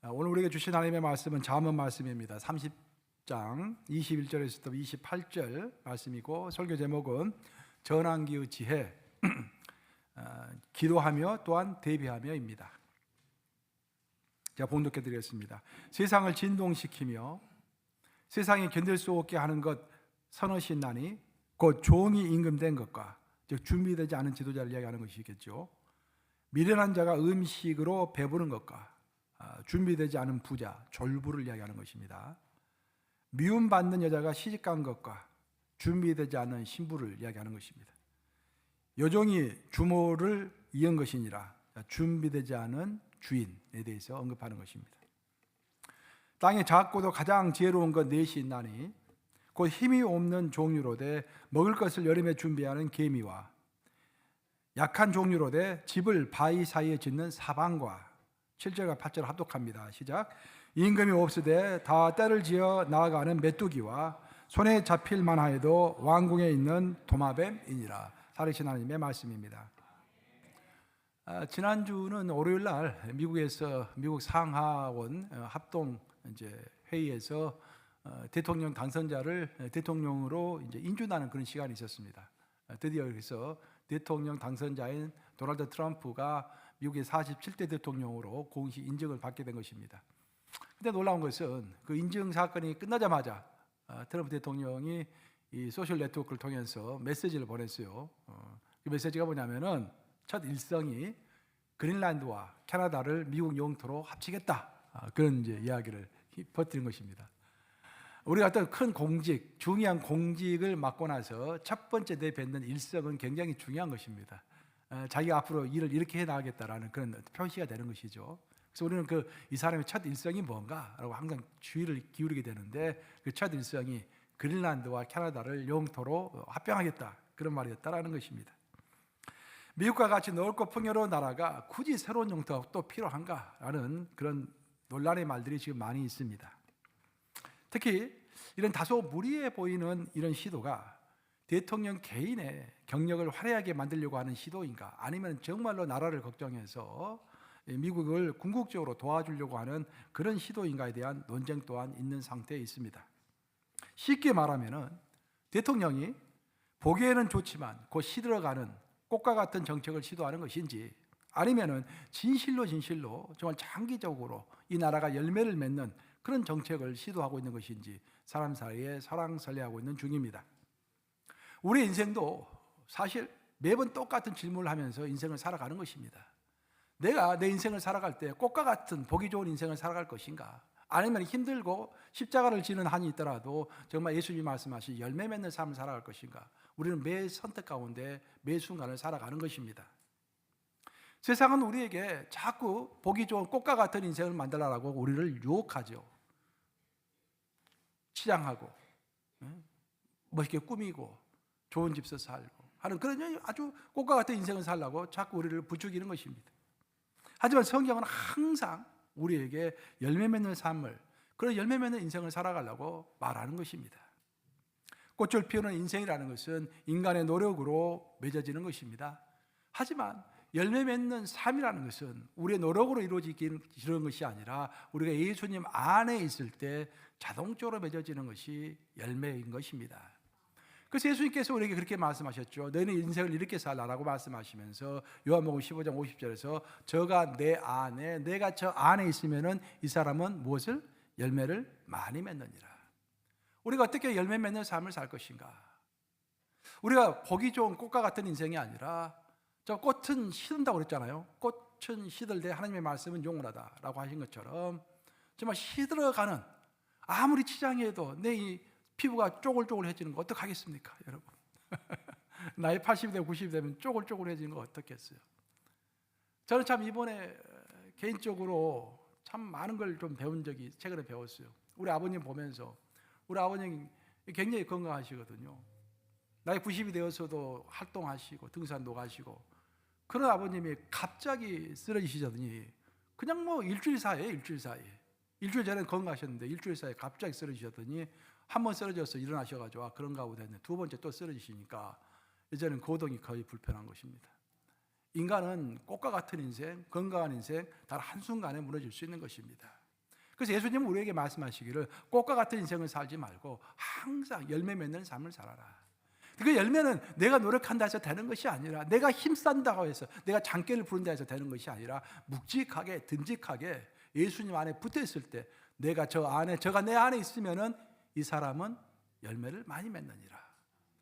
오늘 우리에게 주신 하나님의 말씀은 잠언 말씀입니다. 30장 21절에서부터 28절 말씀이고, 설교 제목은 전환기의 지혜, 기도하며 또한 대비하며입니다. 제가 봉독해 드리겠습니다. 세상을 진동시키며 세상에 견딜 수 없게 하는 것 선하신나니 곧 종이 임금된 것과, 즉 준비되지 않은 지도자를 이야기하는 것이겠죠. 미련한 자가 음식으로 배부른 것과 준비되지 않은 부자, 졸부를 이야기하는 것입니다. 미움받는 여자가 시집간 것과 준비되지 않은 신부를 이야기하는 것입니다. 여종이 주모를 이은 것이니라, 준비되지 않은 주인에 대해서 언급하는 것입니다. 땅에 작고도 가장 지혜로운 것 넷이 있나니 곧 힘이 없는 종류로되 먹을 것을 여름에 준비하는 개미와 약한 종류로되 집을 바위 사이에 짓는 사방과, 7절과 8절 합독합니다. 시작. 임금이 없으되 다 때를 지어 나아가는 메뚜기와 손에 잡힐 만하여도 왕궁에 있는 도마뱀이니라. 살아계신 하나님의 말씀입니다. 지난주는 월요일 날 미국에서 미국 상하원 합동 회의에서 대통령 당선자를 대통령으로 인준하는 그런 시간이 있었습니다. 드디어 그래서 대통령 당선자인 도널드 트럼프가 미국의 47대 대통령으로 공식 인정을 받게 된 것입니다. 근데 놀라운 것은 그 인증 사건이 끝나자마자 트럼프 대통령이 이 소셜 네트워크를 통해서 메시지를 보냈어요. 그 메시지가 뭐냐면은 첫 일성이 그린란드와 캐나다를 미국 영토로 합치겠다, 그런 이야기를 퍼뜨린 것입니다. 우리가 어떤 큰 공직, 중요한 공직을 맡고 나서 첫 번째 내뱉는 일성은 굉장히 중요한 것입니다. 자기가 앞으로 일을 이렇게 해나가겠다라는 그런 표시가 되는 것이죠. 그래서 우리는 이 사람의 첫 일성이 뭔가라고 항상 주의를 기울이게 되는데, 그 첫 일성이 그린란드와 캐나다를 영토로 합병하겠다, 그런 말이었다라는 것입니다. 미국과 같이 넓고 풍요로운 나라가 굳이 새로운 영토가 또 필요한가라는 그런 논란의 말들이 지금 많이 있습니다. 특히 이런 다소 무리해 보이는 이런 시도가 대통령 개인의 경력을 화려하게 만들려고 하는 시도인가, 아니면 정말로 나라를 걱정해서 미국을 궁극적으로 도와주려고 하는 그런 시도인가에 대한 논쟁 또한 있는 상태에 있습니다. 쉽게 말하면 대통령이 보기에는 좋지만 곧 시들어가는 꽃과 같은 정책을 시도하는 것인지, 아니면 진실로 정말 장기적으로 이 나라가 열매를 맺는 그런 정책을 시도하고 있는 것인지 사람 사이에 설왕설래하고 있는 중입니다. 우리 인생도 사실 매번 똑같은 질문을 하면서 인생을 살아가는 것입니다. 내가 내 인생을 살아갈 때 꽃과 같은 보기 좋은 인생을 살아갈 것인가, 아니면 힘들고 십자가를 지는 한이 있더라도 정말 예수님이 말씀하신 열매 맺는 삶을 살아갈 것인가. 우리는 매 선택 가운데 매 순간을 살아가는 것입니다. 세상은 우리에게 자꾸 보기 좋은 꽃과 같은 인생을 만들라고 우리를 유혹하죠. 치장하고 멋있게 꾸미고 좋은 집에서 살고 하는 그런 아주 꽃과 같은 인생을 살라고 자꾸 우리를 부추기는 것입니다. 하지만 성경은 항상 우리에게 열매 맺는 삶을, 그런 열매 맺는 인생을 살아가려고 말하는 것입니다. 꽃을 피우는 인생이라는 것은 인간의 노력으로 맺어지는 것입니다. 하지만 열매 맺는 삶이라는 것은 우리의 노력으로 이루어지는 것이 아니라 우리가 예수님 안에 있을 때 자동적으로 맺어지는 것이 열매인 것입니다. 그래서 예수님께서 우리에게 그렇게 말씀하셨죠. 너희는 인생을 이렇게 살라라고 말씀하시면서 요한복음 15장 50절에서 저가 내 안에, 내가 저 안에 있으면은 이 사람은 무엇을? 열매를 많이 맺느니라. 우리가 어떻게 열매 맺는 삶을 살 것인가? 우리가 보기 좋은 꽃과 같은 인생이 아니라, 저 꽃은 시든다고 그랬잖아요. 꽃은 시들되 하나님의 말씀은 영원하다라고 하신 것처럼 정말 시들어가는, 아무리 치장해도 내 이 피부가 쪼글쪼글해지는 거 어떡하겠습니까, 여러분? 나이 80이 되고 90이 되면 쪼글쪼글해지는 거 어떻겠어요? 저는 참 이번에 개인적으로 참 많은 걸 좀 배운 적이 최근에 배웠어요. 우리 아버님 보면서, 우리 아버님 굉장히 건강하시거든요. 나이 90이 되어서도 활동하시고 등산도 가시고, 그런 아버님이 갑자기 쓰러지시더니 그냥 일주일 사이에 일주일 전에 건강하셨는데 일주일 사이에 갑자기 쓰러지셨더니 한 번 쓰러져서 일어나셔가지고 그런가 보다 했는데 두 번째 또 쓰러지시니까 이제는 거동이 거의 불편한 것입니다. 인간은 꽃과 같은 인생, 건강한 인생 단 한순간에 무너질 수 있는 것입니다. 그래서 예수님은 우리에게 말씀하시기를 꽃과 같은 인생을 살지 말고 항상 열매 맺는 삶을 살아라. 그 열매는 내가 노력한다 해서 되는 것이 아니라, 내가 힘쓴다고 해서, 내가 장깨를 부른다 해서 되는 것이 아니라, 묵직하게 든직하게 예수님 안에 붙어 있을 때, 내가 저가 내 안에 있으면은 이 사람은 열매를 많이 맺느니라.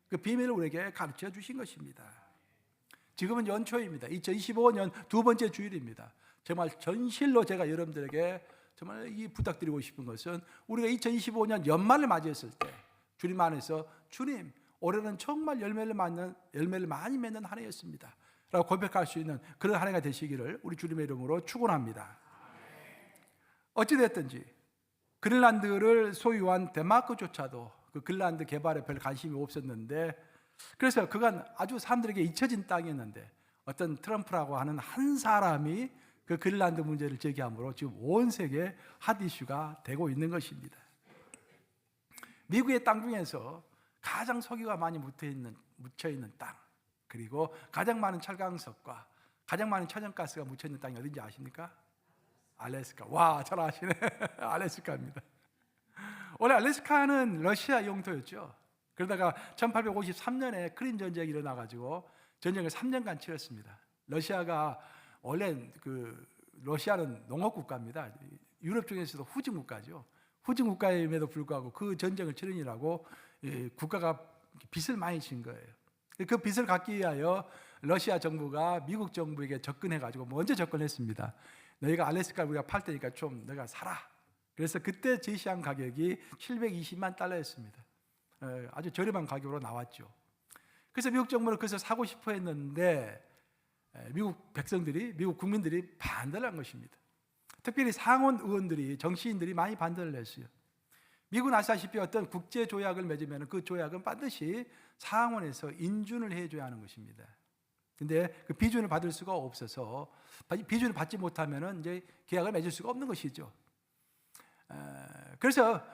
그 비밀을 우리에게 가르쳐 주신 것입니다. 지금은 연초입니다. 2025년 두 번째 주일입니다. 정말 전실로 제가 여러분들에게 정말 부탁드리고 싶은 것은, 우리가 2025년 연말을 맞이했을 때 주님 안에서, 주님, 올해는 정말 열매를 많이 맺는 한 해였습니다 라고 고백할 수 있는 그런 한 해가 되시기를 우리 주님의 이름으로 축원합니다. 어찌됐든지 그린란드를 소유한 덴마크조차도 그 그린란드 개발에 별 관심이 없었는데, 그래서 그간 아주 사람들에게 잊혀진 땅이었는데, 어떤 트럼프라고 하는 한 사람이 그 그린란드 문제를 제기함으로 지금 온 세계 핫 이슈가 되고 있는 것입니다. 미국의 땅 중에서 가장 석유가 많이 묻혀있는 땅, 그리고 가장 많은 철강석과 가장 많은 천연가스가 묻혀있는 땅이 어딘지 아십니까? 알래스카. 와, 잘 아시네. 알래스카입니다. 원래 알래스카는 러시아 영토였죠. 그러다가 1853년에 크림 전쟁이 일어나가지고 전쟁을 3년간 치렀습니다. 러시아가 원래 러시아는 농업 국가입니다. 유럽 중에서도 후진 국가죠. 후진 국가임에도 불구하고 그 전쟁을 치르느라고 국가가 빚을 많이 진 거예요. 그 빚을 갚기 위하여 러시아 정부가 미국 정부에게 접근해가지고 먼저 접근했습니다. 너희가 알래스카를 우리가 팔 테니까 좀 너희가 사라. 그래서 그때 제시한 가격이 720만 달러였습니다. 아주 저렴한 가격으로 나왔죠. 그래서 미국 정부는 그것을 사고 싶어 했는데 미국 백성들이, 미국 국민들이 반대를 한 것입니다. 특별히 상원 의원들이, 정치인들이 많이 반대를 했어요. 미국은 아시다시피 어떤 국제 조약을 맺으면 그 조약은 반드시 상원에서 인준을 해줘야 하는 것입니다. 근데 그 비준을 받을 수가 없어서, 비준을 받지 못하면 이제 계약을 맺을 수가 없는 것이죠. 그래서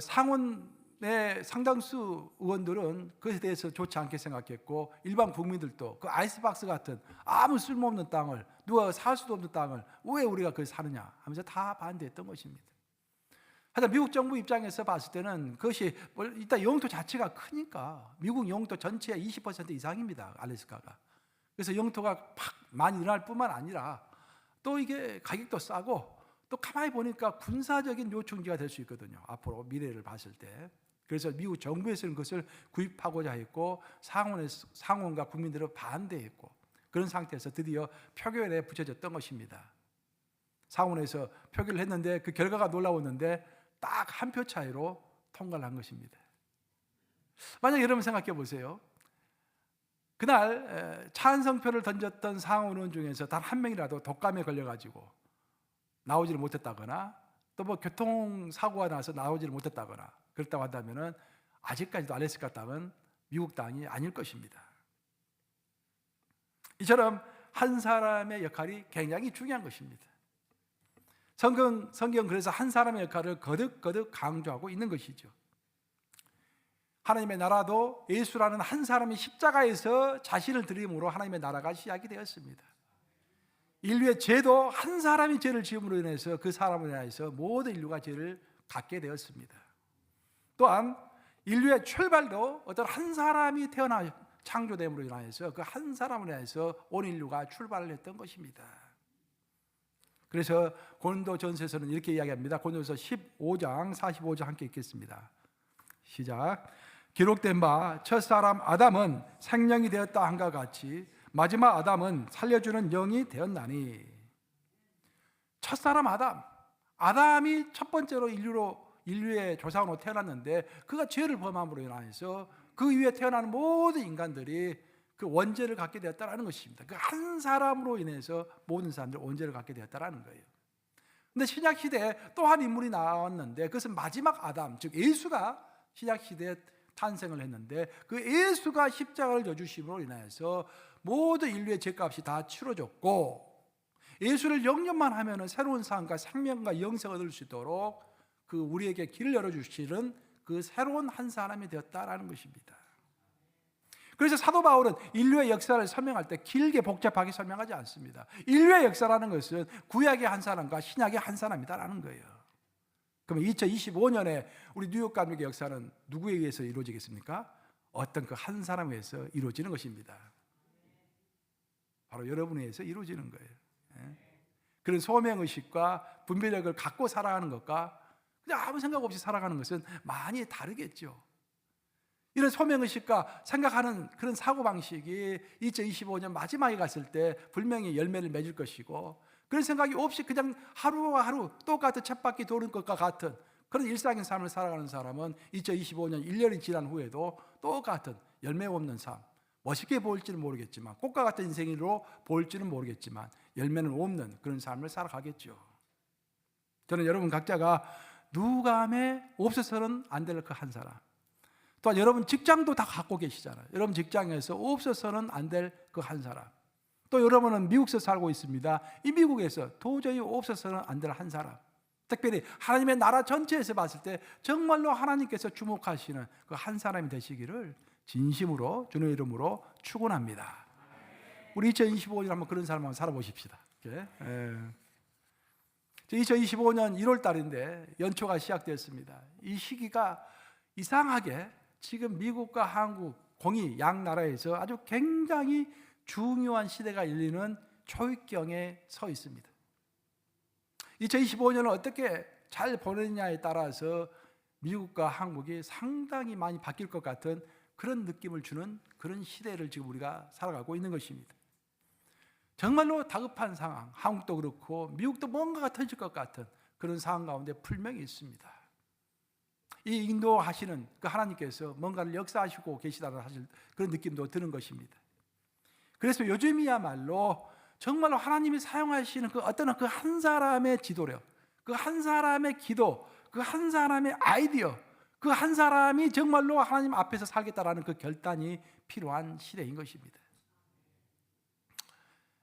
상원의 상당수 의원들은 그것에 대해서 좋지 않게 생각했고, 일반 국민들도 그 아이스박스 같은 아무 쓸모없는 땅을, 누가 살 수도 없는 땅을 왜 우리가 그걸 사느냐 하면서 다 반대했던 것입니다. 하여튼 미국 정부 입장에서 봤을 때는 그것이 일단 영토 자체가 크니까, 미국 영토 전체의 20% 이상입니다, 알래스카가. 그래서 영토가 팍 많이 늘어날 뿐만 아니라 또 이게 가격도 싸고, 또 가만히 보니까 군사적인 요충지가 될 수 있거든요, 앞으로 미래를 봤을 때. 그래서 미국 정부에서는 그것을 구입하고자 했고, 상원과 국민들은 반대했고, 그런 상태에서 드디어 표결에 붙여졌던 것입니다. 상원에서 표결을 했는데 그 결과가 놀라웠는데 딱 한 표 차이로 통과를 한 것입니다. 만약 여러분 생각해 보세요. 그날 찬성표를 던졌던 상원 의원 중에서 단 한 명이라도 독감에 걸려가지고 나오지를 못했다거나, 또 뭐 교통사고가 나서 나오지를 못했다거나 그렇다고 한다면 아직까지도 알래스카 땅은 미국 땅이 아닐 것입니다. 이처럼 한 사람의 역할이 굉장히 중요한 것입니다. 성경 그래서 한 사람의 역할을 거듭거듭 강조하고 있는 것이죠. 하나님의 나라도 예수라는 한 사람이 십자가에서 자신을 드림으로 하나님의 나라가 시작이 되었습니다. 인류의 죄도 한 사람이 죄를 지음으로 인해서 그 사람을 인해서 모든 인류가 죄를 갖게 되었습니다. 또한 인류의 출발도 어떤 한 사람이 창조됨으로 인해서 그 한 사람을 인해서 온 인류가 출발을 했던 것입니다. 그래서 고린도전서에서는 이렇게 이야기합니다. 고린도전서 15장 45절 함께 읽겠습니다. 시작. 기록된 바 첫사람 아담은 생명이 되었다 한과 같이 마지막 아담은 살려주는 영이 되었나니. 첫사람 아담이 첫 번째로 인류의 조상으로 태어났는데, 그가 죄를 범함으로 인해서 그 위에 태어나는 모든 인간들이 그 원죄를 갖게 되었다라는 것입니다. 그 한 사람으로 인해서 모든 사람들이 원죄를 갖게 되었다라는 거예요. 근데 신약 시대에 또 한 인물이 나왔는데, 그것은 마지막 아담, 즉 예수가 신약 시대에 탄생을 했는데, 그 예수가 십자가를 져주심으로 인해서 모든 인류의 죄값이 다 치러졌고, 예수를 영접만 하면 새로운 삶과 생명과 영생을 얻을 수 있도록 그 우리에게 길을 열어주시는 그 새로운 한 사람이 되었다라는 것입니다. 그래서 사도 바울은 인류의 역사를 설명할 때 길게 복잡하게 설명하지 않습니다. 인류의 역사라는 것은 구약의 한 사람과 신약의 한 사람이다라는 거예요. 그러면 2025년에 우리 뉴욕 감옥의 역사는 누구에 의해서 이루어지겠습니까? 어떤 그 한 사람에 의해서 이루어지는 것입니다. 바로 여러분에 의해서 이루어지는 거예요. 예? 그런 소명의식과 분별력을 갖고 살아가는 것과 그냥 아무 생각 없이 살아가는 것은 많이 다르겠죠. 이런 소명의식과 생각하는 그런 사고방식이 2025년 마지막에 갔을 때 분명히 열매를 맺을 것이고, 그런 생각이 없이 그냥 하루와 하루 똑같은 쳇바퀴 도는 것과 같은 그런 일상의 삶을 살아가는 사람은 2025년 1년이 지난 후에도 똑같은 열매 없는 삶, 멋있게 보일지는 모르겠지만, 꽃과 같은 인생으로 보일지는 모르겠지만 열매는 없는 그런 삶을 살아가겠죠. 저는 여러분 각자가 누감에 없어서는 안 될 그 한 사람, 또한 여러분 직장도 다 갖고 계시잖아요. 여러분 직장에서 없어서는 안 될 그 한 사람, 또 여러분은 미국에서 살고 있습니다. 이 미국에서 도저히 없어서는 안 될 한 사람, 특별히 하나님의 나라 전체에서 봤을 때 정말로 하나님께서 주목하시는 그 한 사람이 되시기를 진심으로 주님의 이름으로 축원합니다. 우리 2025년 한번 그런 삶 한번 살아보십시다. 2025년 1월 달인데 연초가 시작되었습니다. 이 시기가 이상하게 지금 미국과 한국, 공이 양 나라에서 아주 굉장히 중요한 시대가 열리는 초입경에 서 있습니다. 2025년을 어떻게 잘 보내느냐에 따라서 미국과 한국이 상당히 많이 바뀔 것 같은 그런 느낌을 주는 그런 시대를 지금 우리가 살아가고 있는 것입니다. 정말로 다급한 상황, 한국도 그렇고 미국도 뭔가가 터질 것 같은 그런 상황 가운데 분명히 있습니다. 이 인도하시는 그 하나님께서 뭔가를 역사하시고 계시다는 사실 그런 느낌도 드는 것입니다. 그래서 요즘이야말로 정말로 하나님이 사용하시는 그 어떤 그 한 사람의 지도력, 그 한 사람의 기도, 그 한 사람의 아이디어, 그 한 사람이 정말로 하나님 앞에서 살겠다라는 그 결단이 필요한 시대인 것입니다.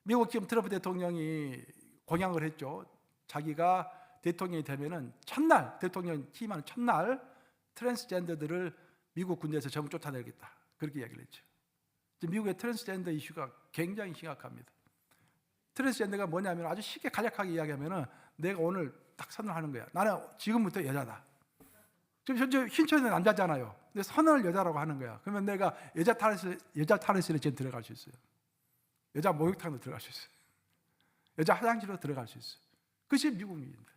미국 지금 트럼프 대통령이 공약을 했죠. 자기가 대통령이 되면은 첫날, 대통령 취임하는 첫날 트랜스젠더들을 미국 군대에서 전부 쫓아내겠다, 그렇게 이야기를 했죠. 미국의 트랜스젠더 이슈가 굉장히 심각합니다. 트랜스젠더가 뭐냐면 아주 쉽게 간략하게 이야기하면은 내가 오늘 딱 선언하는 거야. 나는 지금부터 여자다. 지금 현재 흰천에 남자잖아요. 근데 선언을 여자라고 하는 거야. 그러면 내가 여자 탈의실에 지금 들어갈 수 있어요. 여자 목욕탕도 들어갈 수 있어요. 여자 화장실로 들어갈 수 있어요. 그것이 미국입니다.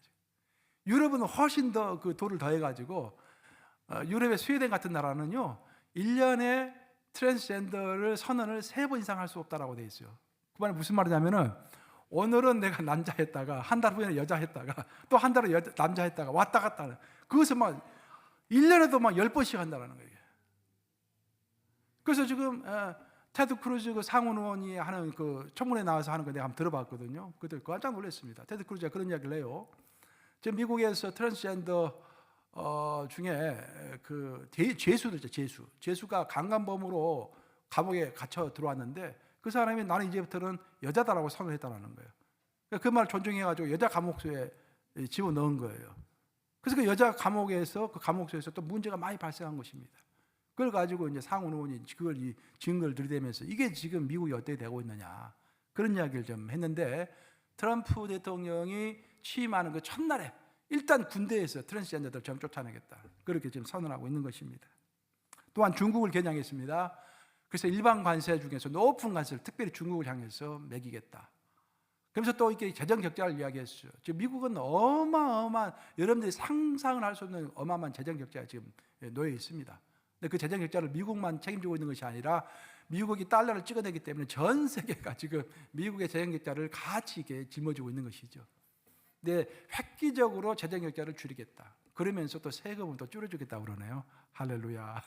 유럽은 훨씬 더 그 도를 더해가지고 유럽의 스웨덴 같은 나라는요 1년에 트랜스젠더를 선언을 3번 이상 할 수 없다라고 돼 있어요. 그 말은 무슨 말이냐면은 오늘은 내가 남자 했다가 한 달 후에는 여자 했다가 또 한 달은 남자 했다가 왔다 갔다 하는, 그것을 막 1년에도 막 10번씩 한다는 거예요. 그래서 지금 테드 크루즈 그 상원 의원이 하는 그 청문회 나와서 하는 거 내가 한번 들어봤거든요. 그때 깜짝 놀랐습니다. 테드 크루즈가 그런 이야기를 해요. 지금 미국에서 트랜스젠더 중에 그 죄수들 있죠. 죄수가 강간범으로 감옥에 갇혀 들어왔는데 그 사람이 나는 이제부터는 여자다라고 선언했다는 거예요. 그 말 존중해가지고 여자 감옥소에 집어넣은 거예요. 그래서 그 여자 감옥에서 그 감옥소에서 또 문제가 많이 발생한 것입니다. 그걸 가지고 이제 상원 의원이 그걸 이 증거를 들이대면서 이게 지금 미국이 어떻게 되고 있느냐 그런 이야기를 좀 했는데, 트럼프 대통령이 취임하는 그 첫날에 일단 군대에서 트랜스젠더들 좀 쫓아내겠다, 그렇게 지금 선언하고 있는 것입니다. 또한 중국을 겨냥했습니다. 그래서 일반 관세 중에서 높은 관세를 특별히 중국을 향해서 매기겠다. 그러면서 또 이렇게 재정 적자를 이야기했어요. 지금 미국은 어마어마한, 여러분들이 상상을 할 수 없는 어마어마한 재정 적자가 지금 놓여 있습니다. 근데 그 재정 적자를 미국만 책임지고 있는 것이 아니라 미국이 달러를 찍어내기 때문에 전 세계가 지금 미국의 재정 적자를 같이 이렇게 짊어지고 있는 것이죠. 근데 획기적으로 재정 적자를 줄이겠다. 그러면서 또 세금을 또 줄여주겠다고 그러네요. 할렐루야.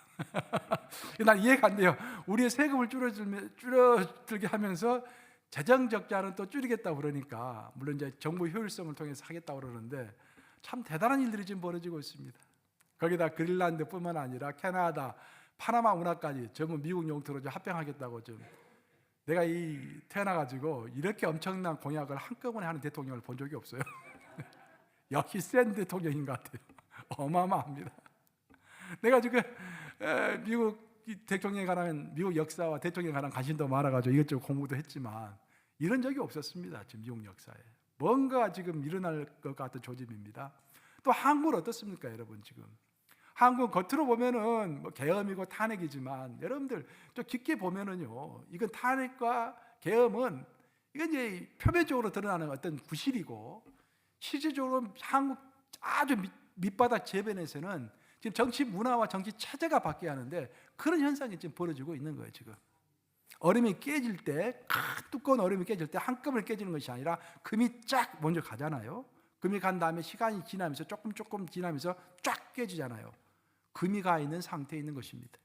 난 이해가 안 돼요. 우리의 세금을 줄여들게 하면서 재정 적자는 또 줄이겠다고 그러니까, 물론 이제 정부 효율성을 통해서 하겠다고 그러는데 참 대단한 일들이 지금 벌어지고 있습니다. 거기다 그린란드뿐만 아니라 캐나다, 파나마 운하까지 전부 미국 영토로 좀 합병하겠다고 좀. 내가 태어나가지고 이렇게 엄청난 공약을 한꺼번에 하는 대통령을 본 적이 없어요. 역시 센 대통령인 것 같아요. 어마어마합니다. 내가 지금 미국 대통령에 관한, 미국 역사와 대통령에 관한 관심도 많아가지고 이것저것 공부도 했지만 이런 적이 없었습니다. 지금 미국 역사에 뭔가 지금 일어날 것 같은 조짐입니다. 또 한국은 어떻습니까, 여러분? 지금 한국 겉으로 보면은 뭐 계엄이고 탄핵이지만 여러분들 좀 깊게 보면은요, 이건 탄핵과 계엄은 이건 이제 표면적으로 드러나는 어떤 구실이고, 실질적으로 한국 아주 밑바닥 재변에서는 지금 정치 문화와 정치 체제가 바뀌어야 하는데 그런 현상이 지금 벌어지고 있는 거예요. 지금 얼음이 깨질 때, 두꺼운 얼음이 깨질 때 한꺼번에 깨지는 것이 아니라 금이 쫙 먼저 가잖아요. 금이 간 다음에 시간이 지나면서 조금 지나면서 쫙 깨지잖아요. 금이 가 있는 상태에 있는 것입니다.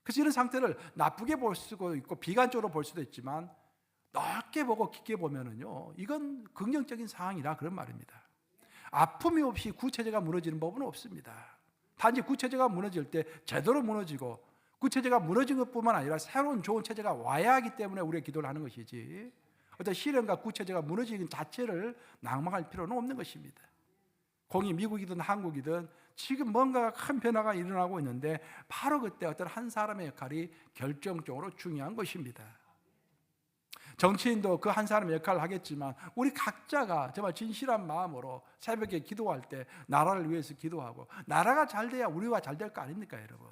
그래서 이런 상태를 나쁘게 볼 수도 있고 비관적으로 볼 수도 있지만 넓게 보고 깊게 보면은요, 이건 긍정적인 상황이라 그런 말입니다. 아픔이 없이 구체제가 무너지는 법은 없습니다. 단지 구체제가 무너질 때 제대로 무너지고, 구체제가 무너진 것뿐만 아니라 새로운 좋은 체제가 와야 하기 때문에 우리가 기도를 하는 것이지, 어떤 시련과 구체제가 무너지는 자체를 낭망할 필요는 없는 것입니다. 공이 미국이든 한국이든 지금 뭔가 큰 변화가 일어나고 있는데 바로 그때 어떤 한 사람의 역할이 결정적으로 중요한 것입니다. 정치인도 그 한 사람의 역할을 하겠지만 우리 각자가 정말 진실한 마음으로 새벽에 기도할 때 나라를 위해서 기도하고, 나라가 잘 돼야 우리가 잘 될 거 아닙니까, 여러분?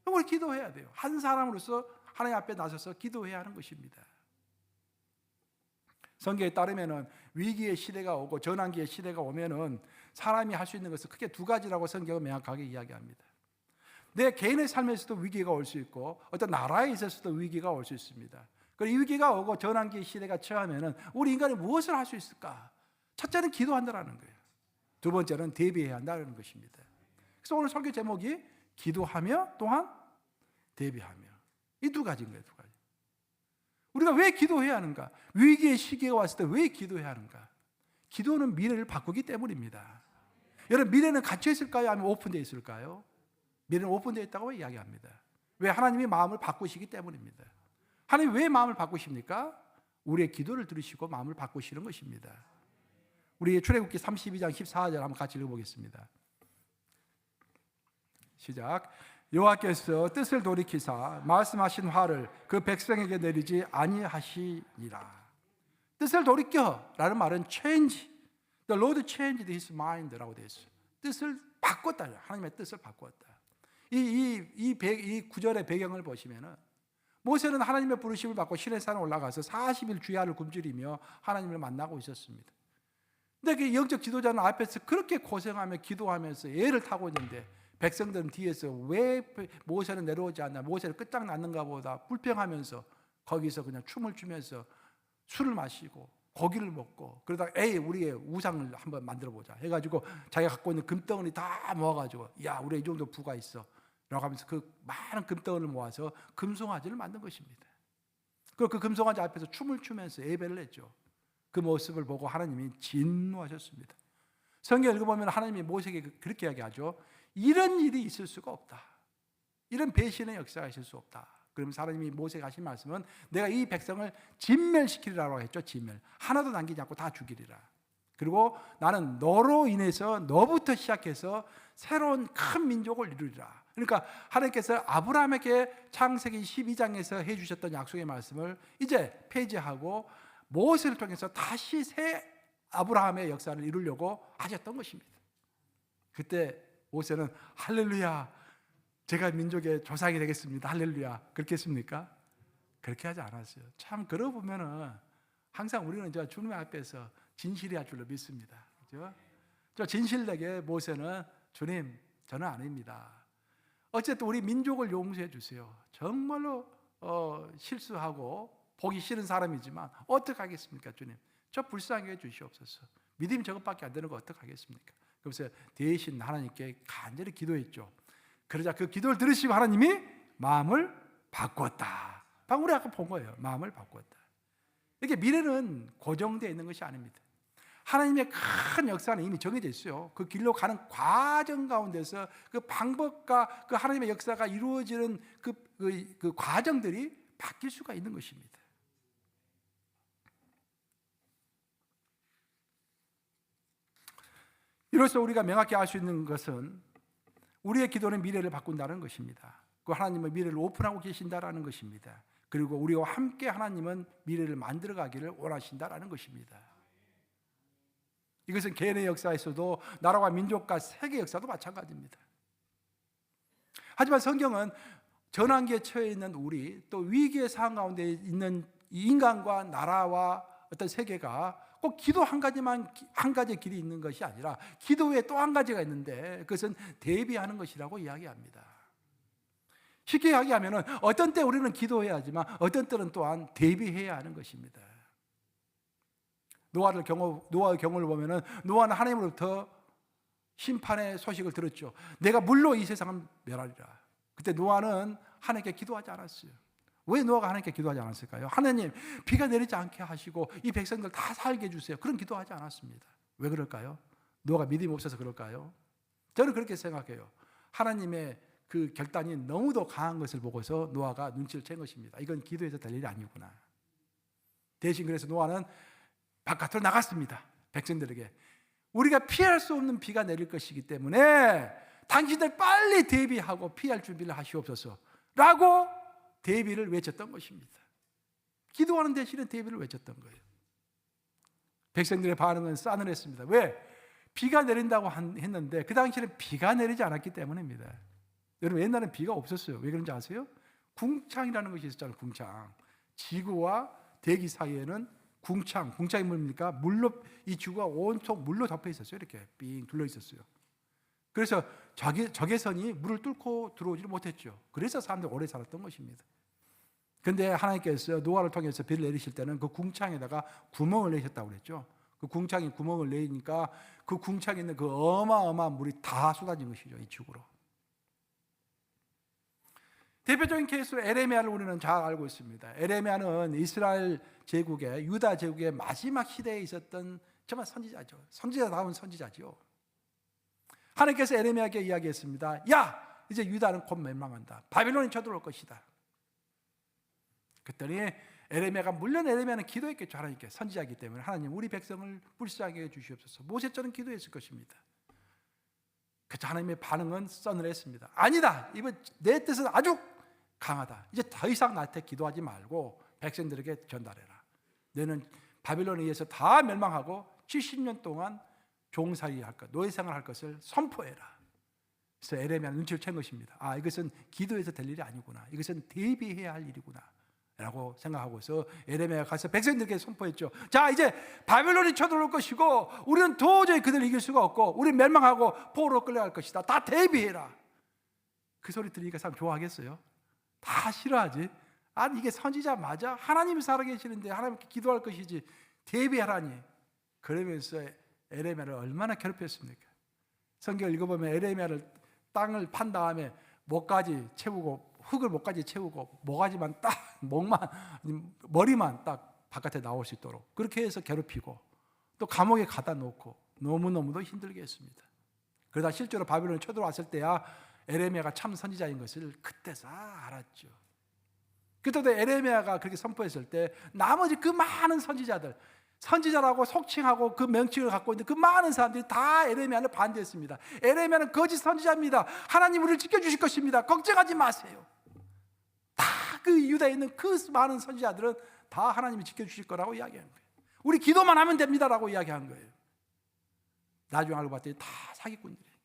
우리 기도해야 돼요. 한 사람으로서 하나님 앞에 나서서 기도해야 하는 것입니다. 성경에 따르면은 위기의 시대가 오고 전환기의 시대가 오면은 사람이 할 수 있는 것은 크게 두 가지라고 성경은 명확하게 이야기합니다. 내 개인의 삶에서도 위기가 올 수 있고 어떤 나라에 있어서도 위기가 올 수 있습니다. 그리고 이 위기가 오고 전환기의 시대가 처하면은 우리 인간이 무엇을 할 수 있을까? 첫째는 기도한다라는 거예요. 두 번째는 대비해야 한다는 것입니다. 그래서 오늘 설교 제목이 기도하며 또한 대비하며, 이 두 가지인 거예요. 두 가지. 우리가 왜 기도해야 하는가? 위기의 시기가 왔을 때 왜 기도해야 하는가? 기도는 미래를 바꾸기 때문입니다. 여러분, 미래는 갇혀 있을까요? 아니면 오픈되어 있을까요? 미래는 오픈되어 있다고 이야기합니다. 왜? 하나님이 마음을 바꾸시기 때문입니다. 하나님 왜 마음을 바꾸십니까? 우리의 기도를 들으시고 마음을 바꾸시는 것입니다. 우리 출애굽기 32장 14절 한번 같이 읽어보겠습니다. 시작. 여호와께서 뜻을 돌이키사 말씀하신 화를 그 백성에게 내리지 아니하시니라. 뜻을 돌이켜라는 말은 change. The Lord changed his mind라고 되어 있어요. 뜻을 바꿨다. 하나님의 뜻을 바꿨다. 이 구절의 배경을 보시면은 모세는 하나님의 부르심을 받고 시내산에 올라가서 40일 주야를 굶주리며 하나님을 만나고 있었습니다. 근데 그 영적 지도자는 앞에서 그렇게 고생하며 기도하면서 애를 타고 있는데 백성들은 뒤에서 왜 모세는 내려오지 않나, 모세는 끝장났는가 보다 불평하면서 거기서 그냥 춤을 추면서 술을 마시고 고기를 먹고, 그러다가 우리의 우상을 한번 만들어 보자 해가지고 자기가 갖고 있는 금덩어리 다 모아가지고, 야, 우리 이 정도 부가 있어 라고 하면서 그 많은 금덩어리를 모아서 금송아지를 만든 것입니다. 그리고 그 금송아지 앞에서 춤을 추면서 예배를 했죠. 그 모습을 보고 하나님이 진노하셨습니다. 성경 읽어보면 하나님이 모세에게 그렇게 이야기하죠. 이런 일이 있을 수가 없다. 이런 배신의 역사가 있을 수 없다. 그러면서 하나님이 모세에게 하신 말씀은 내가 이 백성을 진멸시키리라고 했죠. 진멸. 하나도 남기지 않고 다 죽이리라. 그리고 나는 너로 인해서 너부터 시작해서 새로운 큰 민족을 이루리라. 그러니까 하나님께서 아브라함에게 창세기 12장에서 해주셨던 약속의 말씀을 이제 폐지하고 모세를 통해서 다시 새 아브라함의 역사를 이루려고 하셨던 것입니다. 그때 모세는 할렐루야, 제가 민족의 조상이 되겠습니다. 할렐루야. 그렇게 했습니까? 그렇게 하지 않았어요. 참 그러고 보면은 항상 우리는 저 주님 앞에서 진실해야 줄로 믿습니다. 그렇죠? 저 진실되게 모세는 주님, 저는 아닙니다. 어쨌든 우리 민족을 용서해 주세요. 정말로 실수하고 보기 싫은 사람이지만 어떻게 하겠습니까, 주님? 저 불쌍히 해 주시옵소서. 믿음이 저것밖에 안 되는 거 어떻게 하겠습니까? 그래서 대신 하나님께 간절히 기도했죠. 그러자 그 기도를 들으시고 하나님이 마음을 바꿨다. 방금 우리 아까 본 거예요. 마음을 바꿨다. 이렇게 미래는 고정되어 있는 것이 아닙니다. 하나님의 큰 역사는 이미 정해져 있어요. 그 길로 가는 과정 가운데서 그 방법과 그 하나님의 역사가 이루어지는 그 과정들이 바뀔 수가 있는 것입니다. 이로써 우리가 명확히 알 수 있는 것은 우리의 기도는 미래를 바꾼다는 것입니다. 그 하나님은 미래를 오픈하고 계신다라는 것입니다. 그리고 우리와 함께 하나님은 미래를 만들어가기를 원하신다라는 것입니다. 이것은 개인의 역사에서도 나라와 민족과 세계 역사도 마찬가지입니다. 하지만 성경은 전환기에 처해 있는 우리, 또 위기의 상황 가운데 있는 인간과 나라와 어떤 세계가 꼭 기도 한 가지의 길이 있는 것이 아니라 기도 외에 또 한 가지가 있는데 그것은 대비하는 것이라고 이야기합니다. 쉽게 이야기하면 어떤 때 우리는 기도해야 하지만 어떤 때는 또한 대비해야 하는 것입니다. 노아의 경우를 보면 노아는 하나님으로부터 심판의 소식을 들었죠. 내가 물로 이 세상을 멸하리라. 그때 노아는 하나님께 기도하지 않았어요. 왜 노아가 하나님께 기도하지 않았을까요? 하나님, 비가 내리지 않게 하시고 이 백성들 다 살게 해주세요. 그런 기도하지 않았습니다. 왜 그럴까요? 노아가 믿음이 없어서 그럴까요? 저는 그렇게 생각해요. 하나님의 그 결단이 너무도 강한 것을 보고서 노아가 눈치를 챈 것입니다. 이건 기도해서 될 일이 아니구나. 대신 그래서 노아는 바깥으로 나갔습니다. 백성들에게 우리가 피할 수 없는 비가 내릴 것이기 때문에 당신들 빨리 대비하고 피할 준비를 하시옵소서 라고 대비를 외쳤던 것입니다. 기도하는 대신에 대비를 외쳤던 거예요. 백성들의 반응은 싸늘했습니다. 왜? 비가 내린다고 했는데 그 당시에는 비가 내리지 않았기 때문입니다. 여러분, 옛날에는 비가 없었어요. 왜 그런지 아세요? 궁창이라는 것이 있었잖아요. 궁창. 지구와 대기 사이에는 궁창이 뭡니까? 물로, 이 지구가 온통 물로 덮여 있었어요. 이렇게 삥 둘러 있었어요. 그래서 적외선이 물을 뚫고 들어오지를 못했죠. 그래서 사람들이 오래 살았던 것입니다. 그런데 하나님께서 노아를 통해서 비를 내리실 때는 그 궁창에다가 구멍을 내셨다고 그랬죠. 그 궁창에 구멍을 내니까 그 궁창에 있는 그 어마어마한 물이 다 쏟아진 것이죠. 이 지구로. 대표적인 케이스로 에레미야를 우리는 잘 알고 있습니다. 에레미야는 이스라엘 제국의, 유다 제국의 마지막 시대에 있었던 정말 선지자죠. 선지자다운 선지자죠. 하나님께서 에레미야에게 이야기했습니다. 야, 이제 유다는 곧 멸망한다. 바빌론이 쳐들어올 것이다. 그랬더니 에레미야가, 물론 에레미야는 기도했겠죠. 하나님께, 선지자이기 때문에 하나님, 우리 백성을 불쌍하게 해주시옵소서. 모세처럼 기도했을 것입니다. 그래서 하나님의 반응은 서늘했습니다. 아니다, 이번 내 뜻은 아주 강하다. 이제 더 이상 나한테 기도하지 말고 백성들에게 전달해라. 너는 바빌론에 의해서 다 멸망하고 70년 동안 종살이 할 것, 노예생활 할 것을 선포해라. 그래서 에레미야는 눈치를 챈 것입니다. 아, 이것은 기도해서 될 일이 아니구나. 이것은 대비해야 할 일이구나 라고 생각하고서 에레미야가 가서 백성들에게 선포했죠. 자, 이제 바빌론이 쳐들어올 것이고 우리는 도저히 그들을 이길 수가 없고 우리는 멸망하고 포로로 끌려갈 것이다. 다 대비해라. 그 소리 들으니까 사람 좋아하겠어요? 다 싫어하지. 아니, 이게 선지자 맞아? 하나님이 살아계시는데 하나님께 기도할 것이지 대비하라니. 그러면서 에레미야를 얼마나 괴롭혔습니까? 성경을 읽어보면 에레미야를 땅을 판 다음에 목까지 채우고, 흙을 목까지 채우고, 모가지만 딱, 목만, 머리만 딱 바깥에 나올 수 있도록 그렇게 해서 괴롭히고 또 감옥에 갖다 놓고 너무너무도 힘들게 했습니다. 그러다 실제로 바빌론에 쳐들어왔을 때야 에레미야가 참 선지자인 것을 그때서 알았죠. 그때도 에레미야가 그렇게 선포했을 때 나머지 그 많은 선지자라고 속칭하고 그 명칭을 갖고 있는 그 많은 사람들이 다 에레미야를 반대했습니다. 에레미야는 거짓 선지자입니다. 하나님 우리를 지켜주실 것입니다. 걱정하지 마세요. 다 그 유다에 있는 그 많은 선지자들은 다 하나님이 지켜주실 거라고 이야기한 거예요. 우리 기도만 하면 됩니다라고 이야기한 거예요. 나중에 알고 봤더니 다 사기꾼들이에요.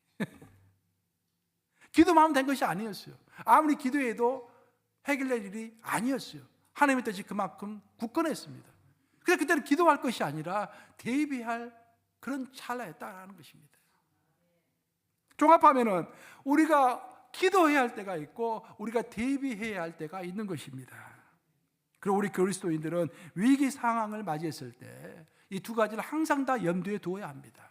기도만 하면 된 것이 아니었어요. 아무리 기도해도 해결될 일이 아니었어요. 하나님의 뜻이 그만큼 굳건했습니다. 그래서 그때는 기도할 것이 아니라 대비할 그런 찰나였다라는 것입니다. 종합하면은 우리가 기도해야 할 때가 있고 우리가 대비해야 할 때가 있는 것입니다. 그리고 우리 그리스도인들은 위기 상황을 맞이했을 때 이 두 가지를 항상 다 염두에 두어야 합니다.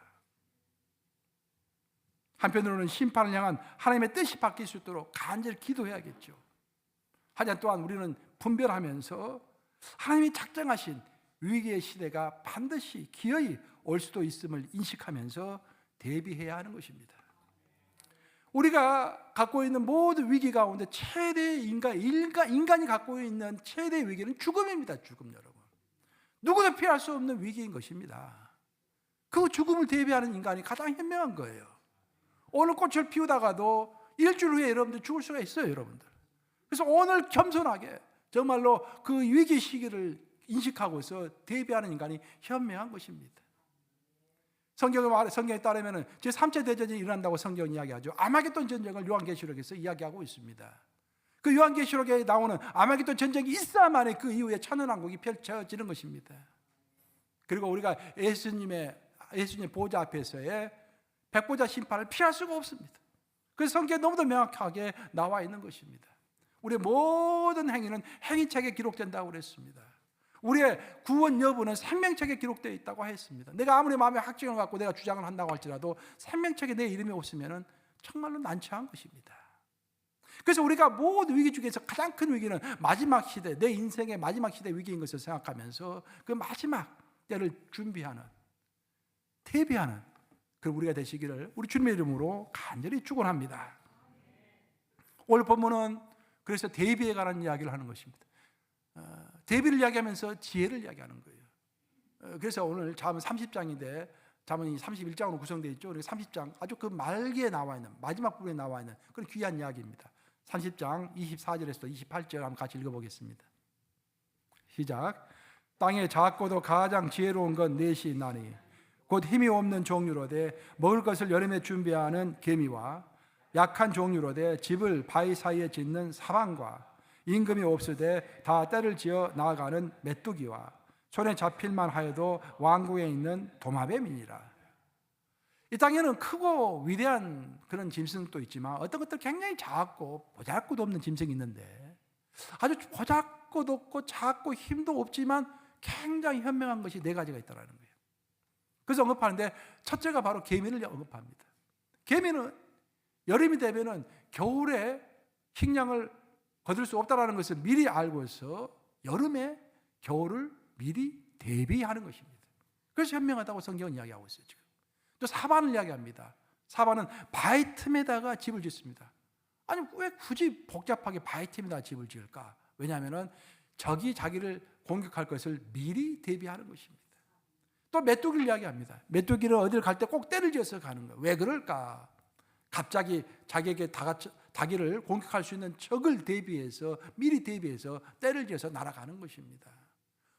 한편으로는 심판을 향한 하나님의 뜻이 바뀔 수 있도록 간절히 기도해야겠죠. 하지만 또한 우리는 분별하면서 하나님이 작정하신 위기의 시대가 반드시 기어이 올 수도 있음을 인식하면서 대비해야 하는 것입니다. 우리가 갖고 있는 모든 위기 가운데 최대의 인간이 갖고 있는 최대의 위기는 죽음입니다. 죽음, 여러분. 누구도 피할 수 없는 위기인 것입니다. 그 죽음을 대비하는 인간이 가장 현명한 거예요. 오늘 꽃을 피우다가도 일주일 후에 여러분들 죽을 수가 있어요, 여러분들. 그래서 오늘 겸손하게 정말로 그 위기 시기를 인식하고서 대비하는 인간이 현명한 것입니다. 성경에 따르면 제3차 대전이 일어난다고 성경이 이야기하죠. 아마겟돈 전쟁을 요한계시록에서 이야기하고 있습니다. 그 요한계시록에 나오는 아마겟돈 전쟁이 있어야만이 그 이후에 천연왕국이 펼쳐지는 것입니다. 그리고 우리가 예수님의 보좌 앞에서의 백보자 심판을 피할 수가 없습니다. 그래서 성경에 너무도 명확하게 나와 있는 것입니다. 우리의 모든 행위는 행위책에 기록된다고 그랬습니다. 우리의 구원 여부는 생명책에 기록되어 있다고 했습니다. 내가 아무리 마음에 확증을 갖고 내가 주장을 한다고 할지라도 생명책에 내 이름이 없으면 정말로 난처한 것입니다. 그래서 우리가 모든 위기 중에서 가장 큰 위기는 마지막 시대, 내 인생의 마지막 시대 위기인 것을 생각하면서 그 마지막 때를 준비하는, 대비하는 그런 우리가 되시기를 우리 주님의 이름으로 간절히 축원합니다. 오늘 본문은 그래서 대비에 관한 이야기를 하는 것입니다. 대비를 이야기하면서 지혜를 이야기하는 거예요. 그래서 오늘 잠언 30장인데 잠언이 31장으로 구성되어 있죠. 30장 아주 그 말기에 나와 있는, 마지막 부분에 나와 있는 그런 귀한 이야기입니다. 30장 24절에서 28절 한번 같이 읽어보겠습니다. 시작. 땅에 작고도 가장 지혜로운 건 넷이 있나니 곧 힘이 없는 종류로되 먹을 것을 여름에 준비하는 개미와 약한 종류로되 집을 바위 사이에 짓는 사방과 임금이 없으되 다 때를 지어 나아가는 메뚜기와 손에 잡힐만 하여도 왕궁에 있는 도마뱀이니라. 이 땅에는 크고 위대한 그런 짐승도 있지만 어떤 것들 굉장히 작고 보잘것도 없는 짐승이 있는데 아주 보잘것 없고 작고 힘도 없지만 굉장히 현명한 것이 네 가지가 있다는 거예요. 그래서 언급하는데 첫째가 바로 개미를 언급합니다. 개미는 여름이 되면은 겨울에 식량을 거둘 수 없다는 것을 미리 알고서 여름에 겨울을 미리 대비하는 것입니다. 그래서 현명하다고 성경은 이야기하고 있어요. 지금 또 사반을 이야기합니다. 사반은 바위 틈에다가 집을 짓습니다. 아니 왜 굳이 복잡하게 바위 틈에다가 집을 지을까? 왜냐하면 적이 자기를 공격할 것을 미리 대비하는 것입니다. 또 메뚜기를 이야기합니다. 메뚜기는 어딜 갈 때 꼭 때를 지어서 가는 거예요. 왜 그럴까? 갑자기 자기에게 자기를 공격할 수 있는 적을 대비해서 미리 대비해서 때를 지어서 날아가는 것입니다.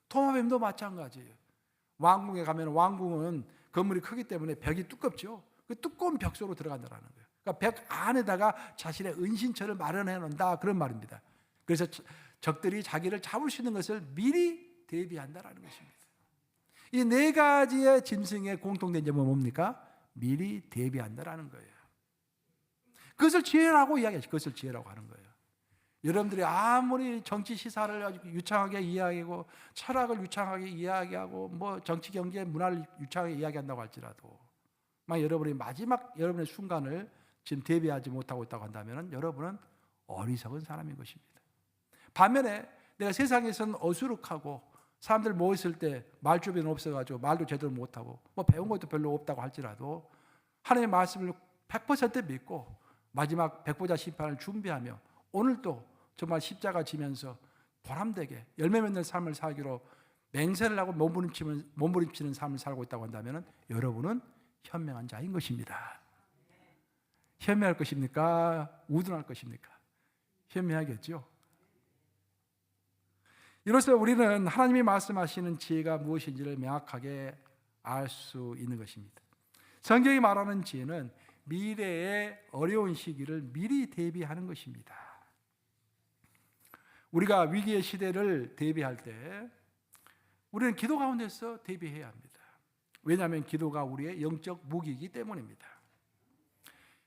도마뱀도 마찬가지예요. 왕궁에 가면 왕궁은 건물이 크기 때문에 벽이 두껍죠. 그 두꺼운 벽 속으로 들어간다는 거예요. 그러니까 벽 안에다가 자신의 은신처를 마련해 놓는다 그런 말입니다. 그래서 적들이 자기를 잡을 수 있는 것을 미리 대비한다라는 것입니다. 이 네 가지의 짐승의 공통된 점은 뭡니까? 미리 대비한다라는 거예요. 그것을 지혜라고 이야기하죠. 그것을 지혜라고 하는 거예요. 여러분들이 아무리 정치 시사를 아주 유창하게 이야기하고 철학을 유창하게 이야기하고 뭐 정치 경제 문화를 유창하게 이야기한다고 할지라도 만약 여러분이 마지막 여러분의 순간을 지금 대비하지 못하고 있다고 한다면 여러분은 어리석은 사람인 것입니다. 반면에 내가 세상에서는 어수룩하고 사람들 모였을 때 말주변이 없어가지고 말도 제대로 못하고 뭐 배운 것도 별로 없다고 할지라도 하나님의 말씀을 100% 믿고 마지막 백보자 심판을 준비하며 오늘도 정말 십자가 지면서 보람되게 열매 맺는 삶을 살기로 맹세를 하고 몸부림치는 삶을 살고 있다고 한다면 여러분은 현명한 자인 것입니다. 현명할 것입니까? 우둔할 것입니까? 현명하겠죠. 이로써 우리는 하나님이 말씀하시는 지혜가 무엇인지를 명확하게 알 수 있는 것입니다. 성경이 말하는 지혜는 미래의 어려운 시기를 미리 대비하는 것입니다. 우리가 위기의 시대를 대비할 때 우리는 기도 가운데서 대비해야 합니다. 왜냐하면 기도가 우리의 영적 무기이기 때문입니다.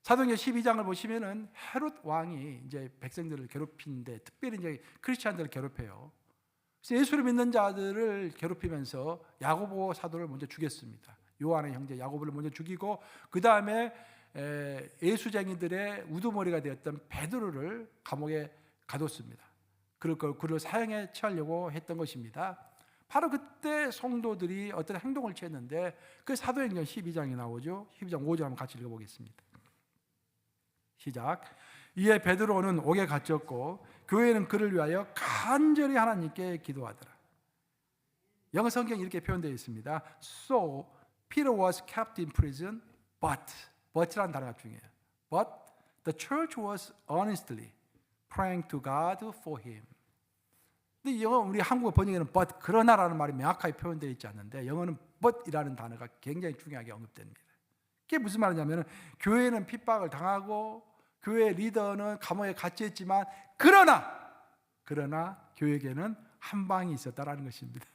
사도행전 12장을 보시면은 헤롯 왕이 이제 백성들을 괴롭히는데 특별히 이제 크리스천들을 괴롭혀요. 그래서 예수를 믿는 자들을 괴롭히면서 야고보 사도를 먼저 죽였습니다. 요한의 형제 야고보를 먼저 죽이고 그 다음에 예수쟁이들의 우두머리가 되었던 베드로를 감옥에 가뒀습니다. 그를 사형에 처하려고 했던 것입니다. 바로 그때 성도들이 어떤 행동을 취했는데 그 사도행전 12장이 나오죠. 12장 5절 한번 같이 읽어보겠습니다. 시작. 이에 베드로는 옥에 갇혔고 교회는 그를 위하여 간절히 하나님께 기도하더라. 영어 성경이 이렇게 표현되어 있습니다. So Peter was kept in prison, but이라는 단어가 중요해요. But the church was earnestly praying to God for him. 근데 영어 우리 한국어 번역에는 but 그러나라는 말이 명확하게 표현되어 있지 않는데 영어는 but이라는 단어가 굉장히 중요하게 언급됩니다. 그게 무슨 말이냐면 교회는 핍박을 당하고 교회 리더는 감옥에 갇혀있지만 그러나 교회에게는 한 방이 있었다라는 것입니다.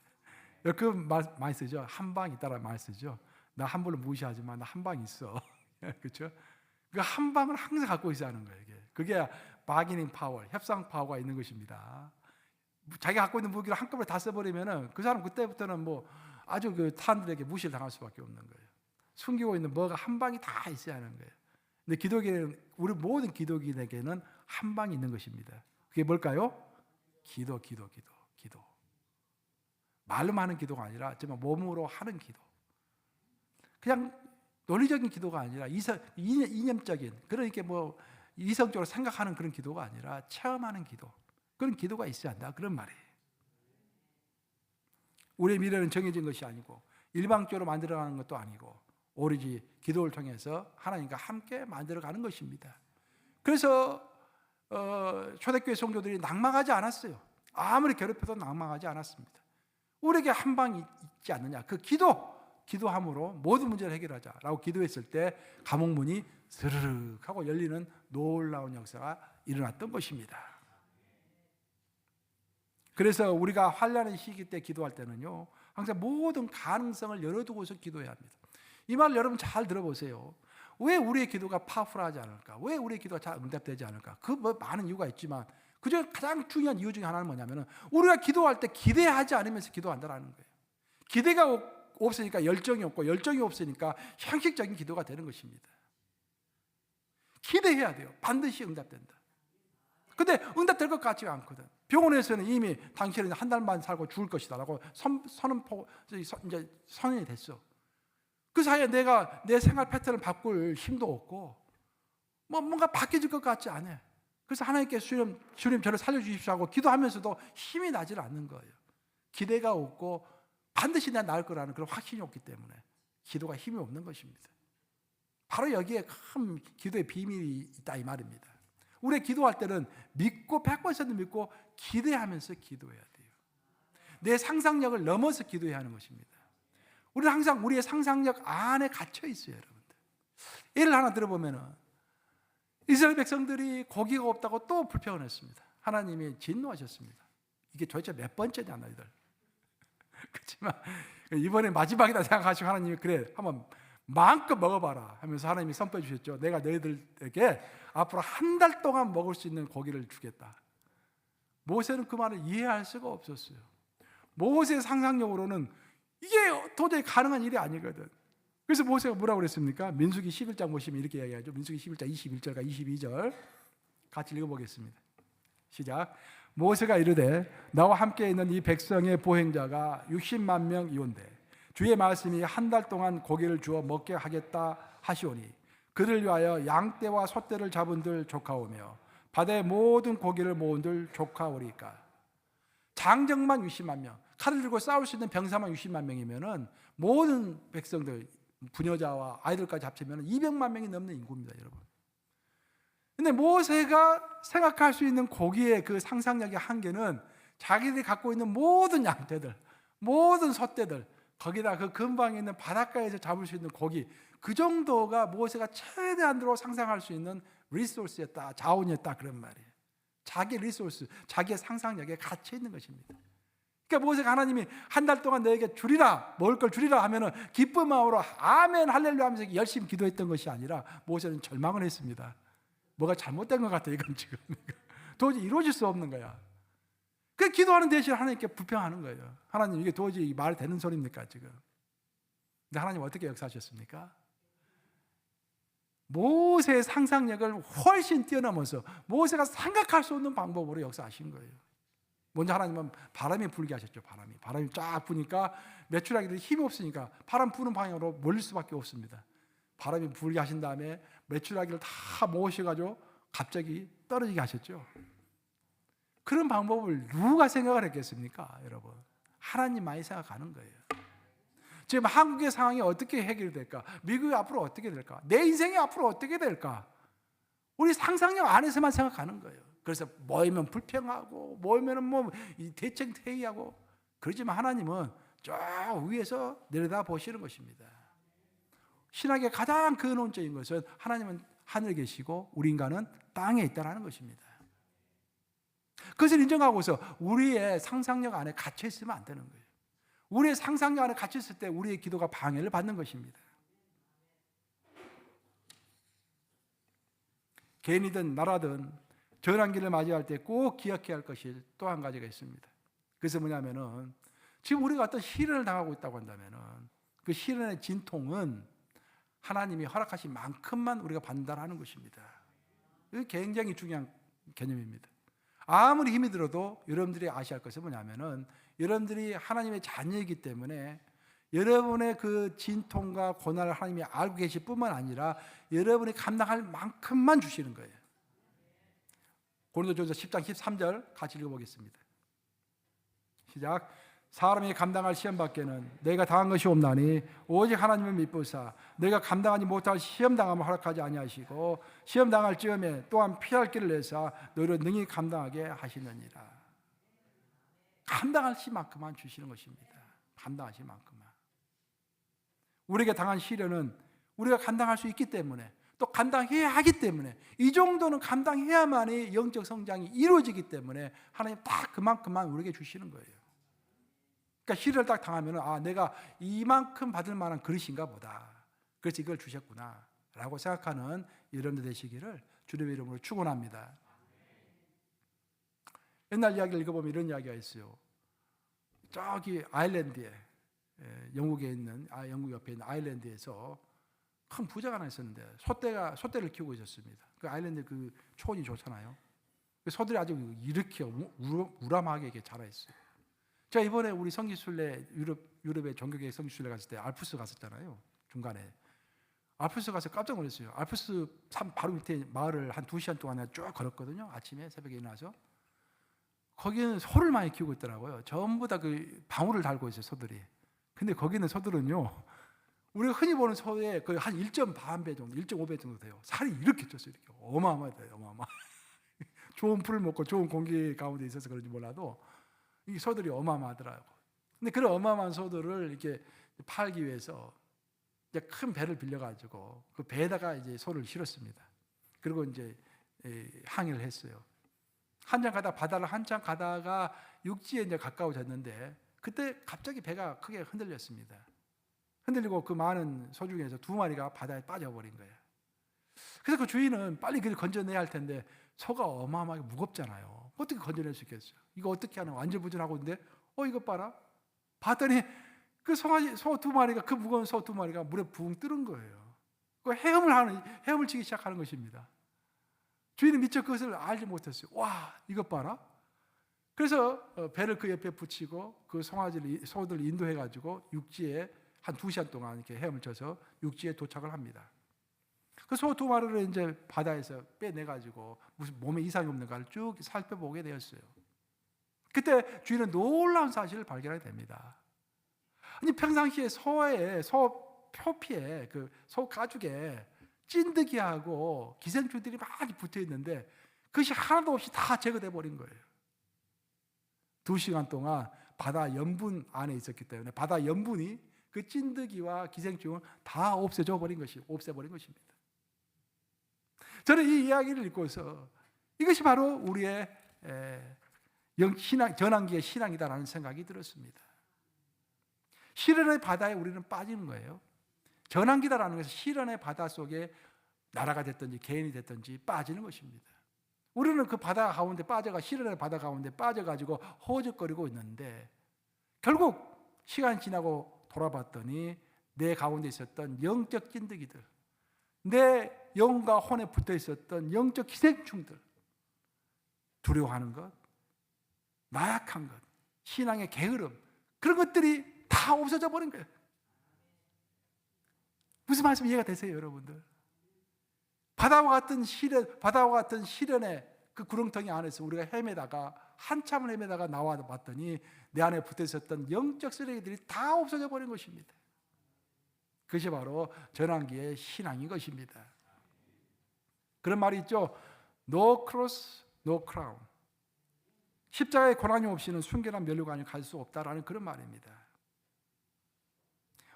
그 말 많이 쓰죠. 한 방이 있다라는 말 쓰죠. 나 함부로 무시하지만 나 한 방 있어. 그렇죠? 그 한 방을 항상 갖고 있어야 하는 거예요. 그게 바기닝 파워, 협상 파워가 있는 것입니다. 자기가 갖고 있는 무기를 한꺼번에 다 써버리면은 그 사람 그때부터는 뭐 아주 그 사람들에게 무시를 당할 수밖에 없는 거예요. 숨기고 있는 뭐가 한 방이 다 있어야 하는 거예요. 근데 기독교는 우리 모든 기독인에게는 한 방이 있는 것입니다. 그게 뭘까요? 기도. 말로만 하는 기도가 아니라 정말 몸으로 하는 기도. 그냥 논리적인 기도가 아니라 이념적인, 그러니까 뭐 이성적으로 생각하는 그런 기도가 아니라 체험하는 기도, 그런 기도가 있어야 한다, 그런 말이에요. 우리의 미래는 정해진 것이 아니고 일방적으로 만들어가는 것도 아니고 오로지 기도를 통해서 하나님과 함께 만들어가는 것입니다. 그래서 초대교회 성도들이 낙망하지 않았어요. 아무리 괴롭혀도 낙망하지 않았습니다. 우리에게 한 방이 있지 않느냐, 그 기도함으로 모든 문제를 해결하자라고 기도했을 때 감옥문이 스르륵 하고 열리는 놀라운 역사가 일어났던 것입니다. 그래서 우리가 환난의 시기 때 기도할 때는요, 항상 모든 가능성을 열어두고서 기도해야 합니다. 이 말 여러분 잘 들어보세요. 왜 우리의 기도가 파워풀하지 않을까? 왜 우리의 기도가 잘 응답되지 않을까? 그 뭐 많은 이유가 있지만 그중에 가장 중요한 이유 중에 하나는 뭐냐면 우리가 기도할 때 기대하지 않으면서 기도한다는 거예요. 기대가 없으니까 열정이 없고 열정이 없으니까 형식적인 기도가 되는 것입니다. 기대해야 돼요. 반드시 응답된다. 근데 응답될 것 같지가 않거든. 병원에서는 이미 당신은 한 달만 살고 죽을 것이다라고 선언이 됐어. 그 사이에 내가 내 생활 패턴을 바꿀 힘도 없고 뭔가 바뀌어질 것 같지 않아. 그래서 하나님께 주님 저를 살려주십시오 하고 기도하면서도 힘이 나질 않는 거예요. 기대가 없고 반드시 내가 나을 거라는 그런 확신이 없기 때문에 기도가 힘이 없는 것입니다. 바로 여기에 큰 기도의 비밀이 있다 이 말입니다. 우리 기도할 때는 믿고 100% 믿고 기대하면서 기도해야 돼요. 내 상상력을 넘어서 기도해야 하는 것입니다. 우리는 항상 우리의 상상력 안에 갇혀 있어요, 여러분들. 예를 하나 들어보면은 이스라엘 백성들이 고기가 없다고 또 불평을 했습니다. 하나님이 진노하셨습니다. 이게 도대체 몇 번째냐 너희들. 그렇지만 이번에 마지막이다 생각하시고 하나님이 그래 한번 마음껏 먹어봐라 하면서 하나님이 선포해 주셨죠. 내가 너희들에게 앞으로 한 달 동안 먹을 수 있는 고기를 주겠다. 모세는 그 말을 이해할 수가 없었어요. 모세의 상상력으로는 이게 도저히 가능한 일이 아니거든. 그래서 모세가 뭐라고 그랬습니까? 민수기 11장 보시면 이렇게 이야기하죠. 민수기 11장 21절과 22절 같이 읽어보겠습니다. 시작. 모세가 이르되 나와 함께 있는 이 백성의 보행자가 60만 명이온데 주의 말씀이 한 달 동안 고기를 주어 먹게 하겠다 하시오니 그를 위하여 양떼와 소떼를 잡은들 조카오며 바다의 모든 고기를 모은들 조카오리까. 장정만 60만 명, 칼을 들고 싸울 수 있는 병사만 60만 명이면은 모든 백성들, 부녀자와 아이들까지 합치면 200만 명이 넘는 인구입니다, 여러분. 근데 모세가 생각할 수 있는 고기의 그 상상력의 한계는 자기들이 갖고 있는 모든 양떼들, 모든 소떼들, 거기다 그 근방에 있는 바닷가에서 잡을 수 있는 고기, 그 정도가 모세가 최대한으로 상상할 수 있는 리소스였다, 자원이었다, 그런 말이에요. 자기 리소스, 자기의 상상력에 갇혀 있는 것입니다. 그러니까 모세가 하나님이 한 달 동안 너에게 주리라, 먹을 걸 주리라 하면은 기쁜 마음으로 아멘 할렐루야 하면서 열심히 기도했던 것이 아니라 모세는 절망을 했습니다. 뭐가 잘못된 것 같아 이건 지금. 도저히 이루어질 수 없는 거야. 그 기도하는 대신 하나님께 불평하는 거예요. 하나님 이게 도저히 말이 되는 소리입니까 지금? 근데 하나님 어떻게 역사하셨습니까? 모세의 상상력을 훨씬 뛰어넘어서 모세가 생각할 수 없는 방법으로 역사하신 거예요. 먼저 하나님은 바람이 불게 하셨죠. 바람이 쫙 부니까 메추라기들이 힘이 없으니까 바람 부는 방향으로 몰릴 수밖에 없습니다. 바람이 불게 하신 다음에 메추라기를 다 모으셔가지고 갑자기 떨어지게 하셨죠. 그런 방법을 누가 생각을 했겠습니까, 여러분? 하나님만이 생각하는 거예요. 지금 한국의 상황이 어떻게 해결될까? 미국이 앞으로 어떻게 될까? 내 인생이 앞으로 어떻게 될까? 우리 상상력 안에서만 생각하는 거예요. 그래서 모이면 불평하고 모이면 뭐 대책 회의하고 그러지만 하나님은 저 위에서 내려다 보시는 것입니다. 신학의 가장 근원적인 것은 하나님은 하늘에 계시고 우리 인간은 땅에 있다는 것입니다. 그것을 인정하고서 우리의 상상력 안에 갇혀 있으면 안 되는 거예요. 우리의 상상력 안에 갇혀 있을 때 우리의 기도가 방해를 받는 것입니다. 개인이든 나라든 전환기를 맞이할 때 꼭 기억해야 할 것이 또 한 가지가 있습니다. 그래서 뭐냐면은 지금 우리가 어떤 시련을 당하고 있다고 한다면은 그 시련의 진통은 하나님이 허락하신 만큼만 우리가 받는다는 것입니다. 이게 굉장히 중요한 개념입니다. 아무리 힘이 들어도 여러분들이 아셔야 할 것은 뭐냐면은 여러분들이 하나님의 자녀이기 때문에 여러분의 그 진통과 고난을 하나님이 알고 계실 뿐만 아니라 여러분이 감당할 만큼만 주시는 거예요. 고린도전서 10장 13절 같이 읽어보겠습니다. 시작. 사람이 감당할 시험 밖에는 내가 당한 것이 없나니 오직 하나님을 믿으사 내가 감당하지 못할 시험 당함을 허락하지 아니하시고 시험 당할 즈음에 또한 피할 길을 내사 너희를 능히 감당하게 하시느니라. 감당할 만큼만 주시는 것입니다. 감당하실 만큼만. 우리에게 당한 시련은 우리가 감당할 수 있기 때문에 또 감당해야 하기 때문에 이 정도는 감당해야만이 영적 성장이 이루어지기 때문에 하나님 딱 그만큼만 우리에게 주시는 거예요. 그러니까 시련을 딱 당하면 내가 이만큼 받을 만한 그릇인가 보다. 그래서 이걸 주셨구나 라고 생각하는 여러분들 되시기를 주님의 이름으로 축원합니다. 옛날 이야기를 읽어보면 이런 이야기가 있어요. 저기 아일랜드에 영국에 있는 영국 옆에 있는 아일랜드에서 큰 부자가 하나 있었는데 소떼를 키우고 있었습니다. 그 아일랜드 그 초원이 좋잖아요. 소들이 아주 이렇게 우람하게 이렇게 자라 있어요. 제가 이번에 우리 성지순례 유럽의 종교계 성지순례 갔을 때 알프스 갔었잖아요. 중간에 알프스 가서 깜짝 놀랐어요. 알프스 산 바로 밑에 마을을 한 2시간 동안 쭉 걸었거든요. 아침에 새벽에 일어나서 거기는 소를 많이 키우고 있더라고요. 전부 다 그 방울을 달고 있어요, 소들이. 근데 거기 있는 소들은요, 우리가 흔히 보는 소의 거의 한 1.5배 정도, 1.5배 정도 돼요. 살이 이렇게 쪘어요. 이렇게 어마어마해요, 어마어마. 좋은 풀을 먹고 좋은 공기 가운데 있어서 그런지 몰라도 이 소들이 어마어마하더라고요. 근데 그런 어마어마한 소들을 이렇게 팔기 위해서 이제 큰 배를 빌려가지고 그 배에다가 이제 소를 실었습니다. 그리고 이제 항해를 했어요. 바다를 한참 가다가 육지에 이제 가까워졌는데 그때 갑자기 배가 크게 흔들렸습니다. 흔들리고 그 많은 소 중에서 2마리가 바다에 빠져버린 거예요. 그래서 그 주인은 빨리 그를 건져내야 할 텐데 소가 어마어마하게 무겁잖아요. 어떻게 건져낼 수 있겠어요? 이거 어떻게 하나 완전부전하고 있는데 이것 봐라. 봤더니 그 소 2마리가 그 무거운 소 2마리가 물에 붕 뜨는 거예요. 그 헤엄을 치기 시작하는 것입니다. 주인은 미처 그것을 알지 못했어요. 와, 이것 봐라. 그래서 배를 그 옆에 붙이고 그 소들을 인도해가지고 육지에 한 2시간 동안 이렇게 헤엄을 쳐서 육지에 도착을 합니다. 그 소 2마리를 이제 바다에서 빼내가지고 무슨 몸에 이상이 없는가를 쭉 살펴보게 되었어요. 그때 주인은 놀라운 사실을 발견하게 됩니다. 아니 평상시에 소 표피에 그 소 가죽에 찐득이하고 기생충들이 많이 붙어 있는데 그것이 하나도 없이 다 제거돼 버린 거예요. 2시간 동안 바다 염분 안에 있었기 때문에 바다 염분이 그 찐득이와 기생충을 다 없애버린 것입니다. 저는 이 이야기를 읽고서 이것이 바로 우리의 전환기의 신앙이다라는 생각이 들었습니다. 시련의 바다에 우리는 빠지는 거예요. 전환기다라는 것은 시련의 바다 속에 나라가 됐든지 개인이 됐든지 빠지는 것입니다. 우리는 그 바다 가운데 시련의 바다 가운데 빠져가지고 허우적거리고 있는데 결국 시간이 지나고 돌아봤더니 내 가운데 있었던 영적 찐득이들, 내 영과 혼에 붙어 있었던 영적 기생충들, 두려워하는 것, 나약한 것, 신앙의 게으름, 그런 것들이 다 없어져 버린 거예요. 무슨 말씀 이해가 되세요, 여러분들? 바다와 같은 시련의 그 구렁텅이 안에서 우리가 한참을 헤매다가 나와 봤더니 내 안에 붙어 있었던 영적 쓰레기들이 다 없어져 버린 것입니다. 그것이 바로 전환기의 신앙인 것입니다. 그런 말이 있죠. No cross, no crown. 십자가의 고난이 없이는 순결한 면류관을 갈 수 없다라는 그런 말입니다.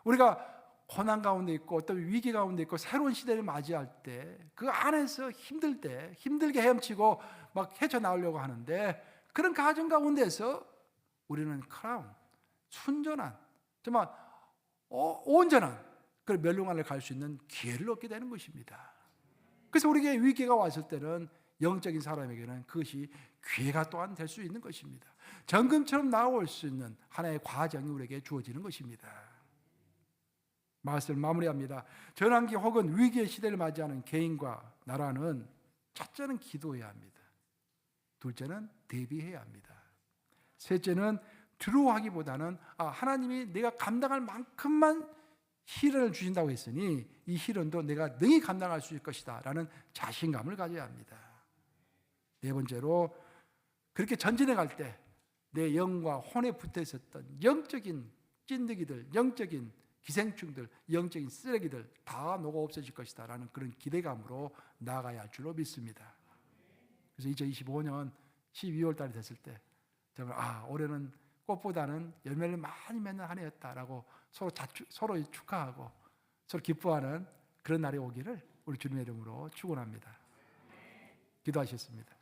우리가 고난 가운데 있고 어떤 위기 가운데 있고 새로운 시대를 맞이할 때 그 안에서 힘들 때 힘들게 헤엄치고 막 헤쳐나오려고 하는데 그런 가정 가운데서 우리는 크라운, 순전한, 정말 온전한 그런 멸류관을 갈 수 있는 기회를 얻게 되는 것입니다. 그래서 우리에게 위기가 왔을 때는 영적인 사람에게는 그것이 기회가 또한 될 수 있는 것입니다. 정금처럼 나올 수 있는 하나의 과정이 우리에게 주어지는 것입니다. 말씀을 마무리합니다. 전환기 혹은 위기의 시대를 맞이하는 개인과 나라는 첫째는 기도해야 합니다. 둘째는 대비해야 합니다. 셋째는 두려워하기보다는 하나님이 내가 감당할 만큼만 시련을 주신다고 했으니 이 시련도 내가 능히 감당할 수 있을 것이다 라는 자신감을 가져야 합니다. 네 번째로 그렇게 전진해 갈 때 내 영과 혼에 붙어 있었던 영적인 찐득이들, 영적인 기생충들, 영적인 쓰레기들 다 녹아 없어질 것이다 라는 그런 기대감으로 나아가야 할 줄로 믿습니다. 그래서 2025년 12월 달이 됐을 때 정말 올해는 꽃보다는 열매를 많이 맺는 한 해였다라고 서로 축하하고 서로 기뻐하는 그런 날이 오기를 우리 주님의 이름으로 축원합니다. 기도하셨습니다.